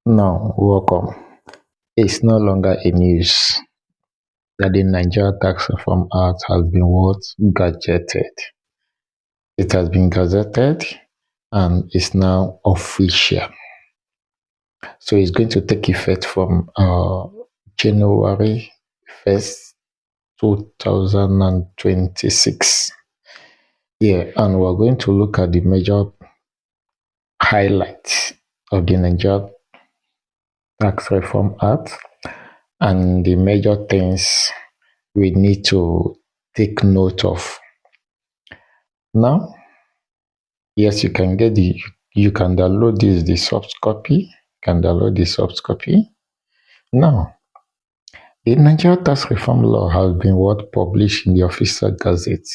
Now, welcome. It's no longer a news that the Nigeria Tax Reform Act has been what? Gazetted. It has been gazetted and is now official. So it's going to take effect from January 1st, 2026. Yeah, and we're going to look at the major highlights of the Nigeria Tax Reform Act and the major things we need to take note of. Now, yes, you can download this the soft copy. You can download the soft copy. Now, the Nigeria Tax Reform Law has been what published in the official gazette,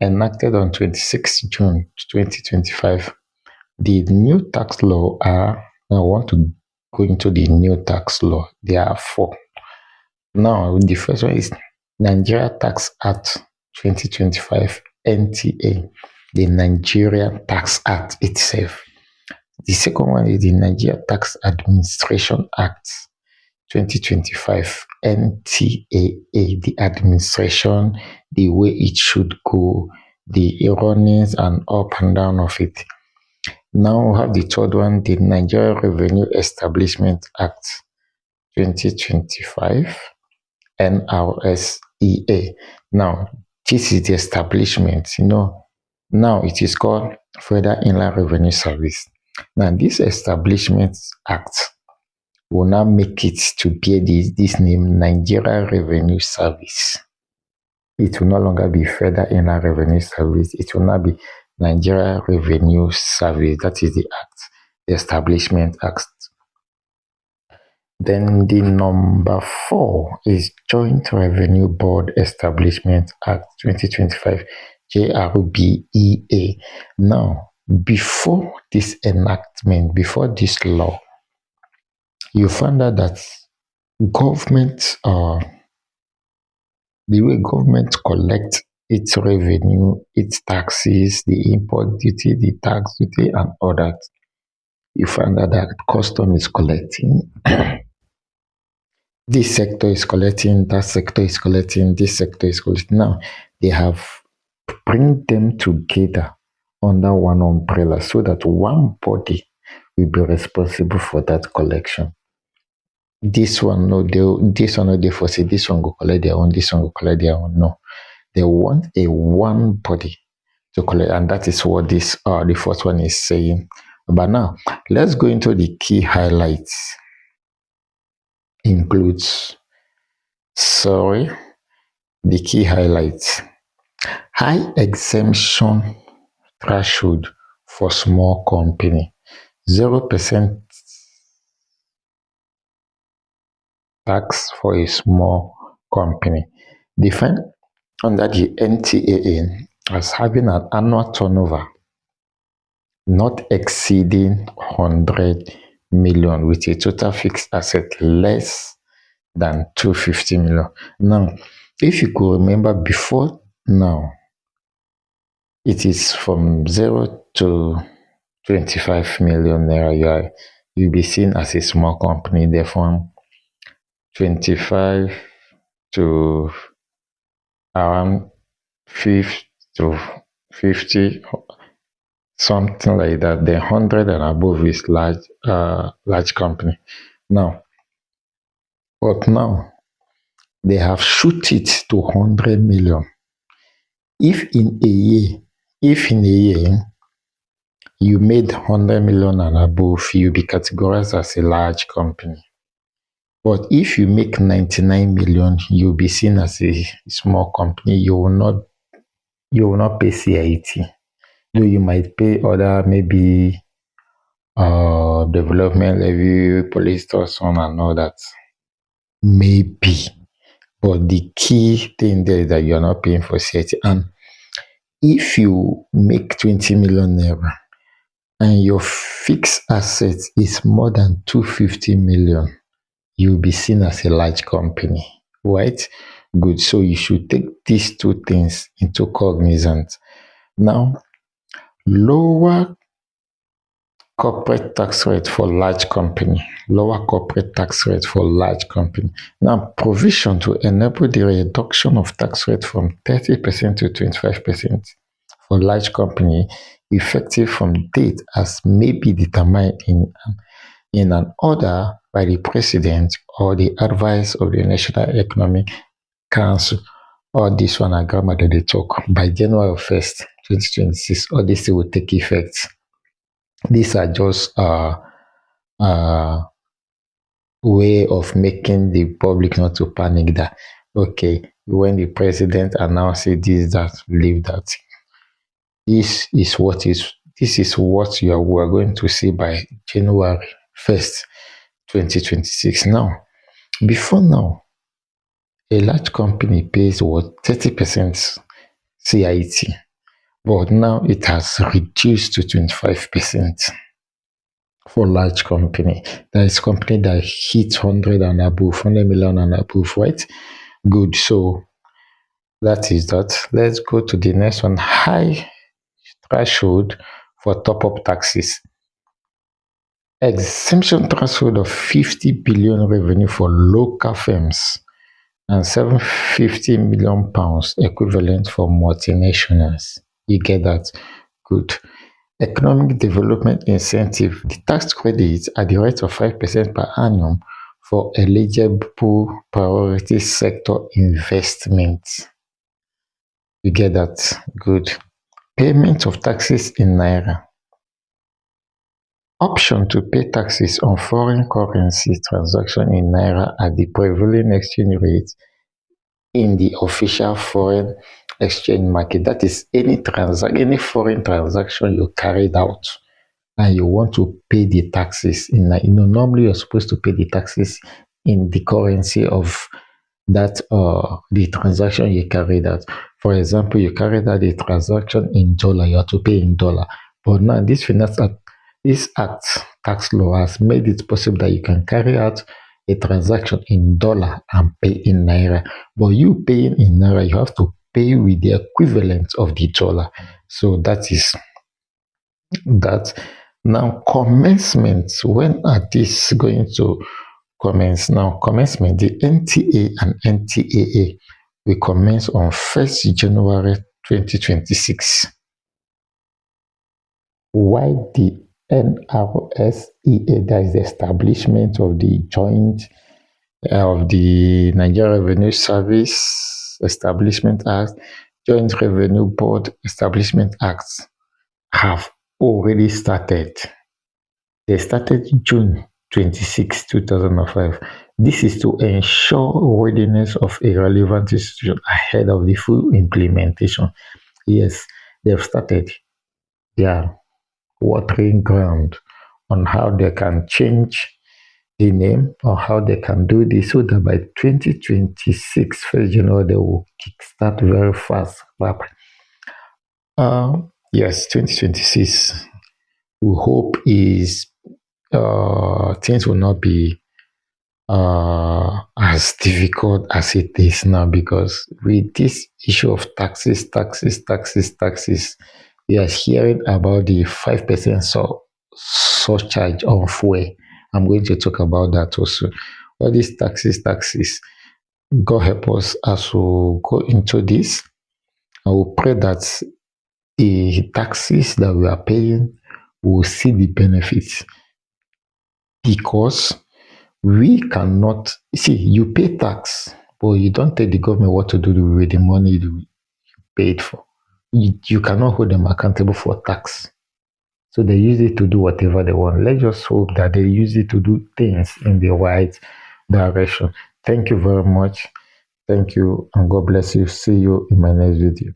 enacted on 26 June 2025. The new tax law are, I want to go into the new tax law. There are four. Now, the first one is Nigeria Tax Act 2025 NTA, the Nigeria Tax Act itself. The second one is the Nigeria Tax Administration Act 2025 NTAA, the administration, the way it should go, the runnings and up and down of it. Now we have the third one, the Nigeria Revenue Establishment Act 2025 NRSEA. Now, this is the establishment, now it is called Federal Inland Revenue Service. Now, this Establishment Act will now make it to bear this name, Nigeria Revenue Service. It will no longer be Federal Inland Revenue Service. It will now be Nigeria Revenue Service. That is the act, the Establishment Act. Then the number 4 is Joint Revenue Board Establishment Act 2025, JRBEA. Now, before this enactment, before this law, you found out that government, the way government collects its revenue, its taxes, the import duty, the tax duty, and all that, you find out that custom is collecting. This sector is collecting, that sector is collecting, this sector is collecting. Now, they have bring them together under one umbrella so that one body will be responsible for that collection. This one no dey for say this one go collect their own, this one go collect their own. No, they want a one body to collect, and that is what this the first one is saying. But now let's go into the key highlights. Includes the key highlights: high exemption threshold for small company, 0% tax for a small company, defined under the NTAA as having an annual turnover not exceeding 100 million with a total fixed asset less than 250 million. Now, if you could remember before now, it is from 0 to 25 million naira. You'll be seen as a small company. There from 25 to around 50 to 50, something like that. The 100 and above is large company. Now, but now they have shoot it to 100 million. If in a year you made 100 million and above, you'll be categorized as a large company. But if you make 99 million, you'll be seen as a small company. You will not pay CIT. Though you might pay other maybe development levy, police on and all that. Maybe. But the key thing there is that you're not paying for CIT. And if you make 20 million naira and your fixed asset is more than 250 million, you'll be seen as a large company, right? Good. So you should take these two things into cognizance. Now, lower corporate tax rate for large company, lower corporate tax rate for large company. Now, provision to enable the reduction of tax rate from 30% to 25% for large company, effective from date as may be determined in an order by the president or the advice of the National Economic Council. All this one are grammar that they talk by January 1st, 2026. All this will take effect. These are just uh, way of making the public not to panic that okay, when the president announces this, that, leave that. This is what is this is what we are going to see by January 1st, 2026. Now, before now, a large company pays what 30% CIT, but now it has reduced to 25% for large company. That is company that hits 100 and above, 100 million and above, right? Good. So that is that. Let's go to the next one. High threshold for top-up taxes. Exemption threshold of 50 billion revenue for local firms and 750 million pounds equivalent for multinationals. You get that? Good. Economic development incentive. The tax credits at the rate of 5% per annum for eligible priority sector investments. You get that? Good. Payment of taxes in Naira. Option to pay taxes on foreign currency transaction in Naira at the prevailing exchange rate in the official foreign exchange market. That is any foreign transaction you carried out and you want to pay the taxes in, normally you're supposed to pay the taxes in the currency of that the transaction you carried out. For example, you carried out a transaction in dollar, you have to pay in dollar. But now this act tax law has made it possible that you can carry out a transaction in dollar and pay in naira. But you paying in naira, you have to pay with the equivalent of the dollar. So that is that. Now, commencement. When are this going to commence? Now, commencement. The NTA and NTAA will commence on 1st January 2026. While the NRSEA, that is the establishment of the joint of the Nigeria Revenue Service Establishment Act, Joint Revenue Board Establishment Acts have already started. They started June 26, 2005. This is to ensure readiness of a relevant institution ahead of the full implementation. Yes, they've started. They are watering ground on how they can change the name or how they can do this so that by 2026, 1st January, they will kickstart very fast. Yes, 2026, we hope is things will not be as difficult as it is now because with this issue of taxes, we are hearing about the 5% surcharge on fuel. I'm going to talk about that also. All these taxes. God help us as we go into this. I will pray that the taxes that we are paying will see the benefits because we cannot see you pay tax, but you don't tell the government what to do with the money you paid for. You cannot hold them accountable for tax. So they use it to do whatever they want. Let's just hope that they use it to do things in the right direction. Thank you very much. Thank you, and God bless you. See you in my next video.